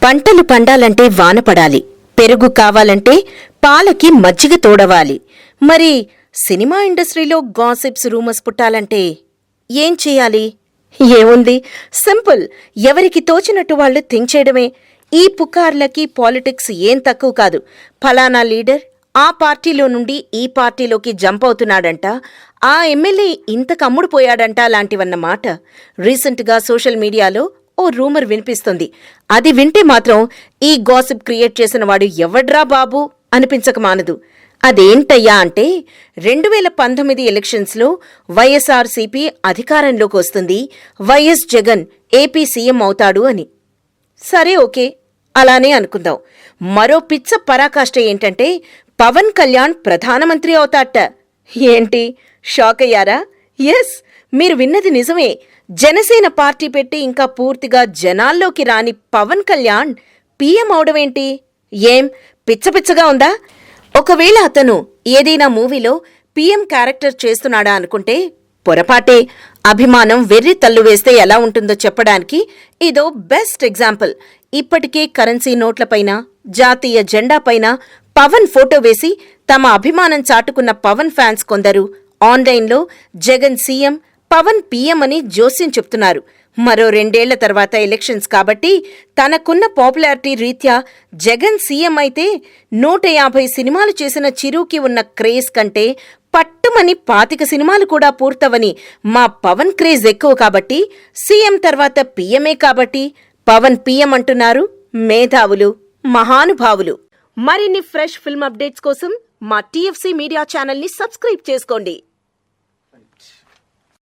పంటలు పండాలంటే వాన పడాలి, పెరుగు కావాలంటే పాలకి మజ్జిగ తోడవాలి. మరి సినిమా ఇండస్ట్రీలో గాసిప్స్, రూమర్స్ పుట్టాలంటే ఏం చెయ్యాలి? ఏముంది, సింపుల్. ఎవరికి తోచినట్టు వాళ్ళు థింక్ చేయడమే. ఈ పుకార్లకి పాలిటిక్స్ ఏం తక్కువ కాదు. ఫలానా లీడర్ ఆ పార్టీలో నుండి ఈ పార్టీలోకి జంప్ అవుతున్నాడంట, ఆ ఎమ్మెల్యే ఇంత కమ్ముడుపోయాడంట లాంటివన్నమాట. రీసెంట్గా సోషల్ మీడియాలో ఓ రూమర్ వినిపిస్తుంది. అది వింటే మాత్రం ఈ గాసిప్ క్రియేట్ చేసిన వాడు ఎవడ్రా బాబు అనిపించక మానదు. అదేంటయ్యా అంటే 2019 ఎలక్షన్స్లో వైఎస్ఆర్సీపీ అధికారంలోకి వస్తుంది, వైఎస్ జగన్ ఏపీ సీఎం అవుతాడు అని. సరే, ఓకే, అలానే అనుకుందాం. మరో పిచ్చ పరాకాష్ట ఏంటంటే పవన్ కళ్యాణ్ ప్రధానమంత్రి అవుతాట. ఏంటి, షాక్ అయ్యారా? ఎస్, మీరు విన్నది నిజమే. జనసేన పార్టీ పెట్టి ఇంకా పూర్తిగా జనాల్లోకి రాని పవన్ కళ్యాణ్ పీఎం అవడమేంటి? ఏం పిచ్చపిచ్చగా ఉందా? ఒకవేళ అతను ఏదైనా మూవీలో పీఎం క్యారెక్టర్ చేస్తున్నాడా అనుకుంటే పొరపాటే. అభిమానం వెర్రి తల్లు వేస్తే ఎలా ఉంటుందో చెప్పడానికి ఇదో బెస్ట్ ఎగ్జాంపుల్. ఇప్పటికే కరెన్సీ నోట్లపైన, జాతీయ జెండాపైన పవన్ ఫోటో వేసి తమ అభిమానం చాటుకున్న పవన్ ఫ్యాన్స్ కొందరు ఆన్లైన్లో జగన్ సీఎం, పవన్ పీఎం అని జోస్యం చెప్తున్నారు. మరో 2 ఏళ్ల తర్వాత ఎలక్షన్స్ కాబట్టి తనకున్న పాపులారిటీ రీత్యా జగన్ సీఎం అయితే 150 సినిమాలు చేసిన చిరుకి ఉన్న క్రేజ్ కంటే పట్టుమని 25 సినిమాలు కూడా పూర్తవని మా పవన్ క్రేజ్ ఎక్కువ కాబట్టి సీఎం తర్వాత పీఎంఏ కాబట్టి పవన్ పీఎం అంటున్నారు మేధావులు, మహానుభావులు. మరిన్ని ఫ్రెష్ ఫిల్మ్ అప్డేట్స్ కోసం మా టీఎఫ్సీ మీడియా ఛానల్ని సబ్స్క్రైబ్ చేసుకోండి.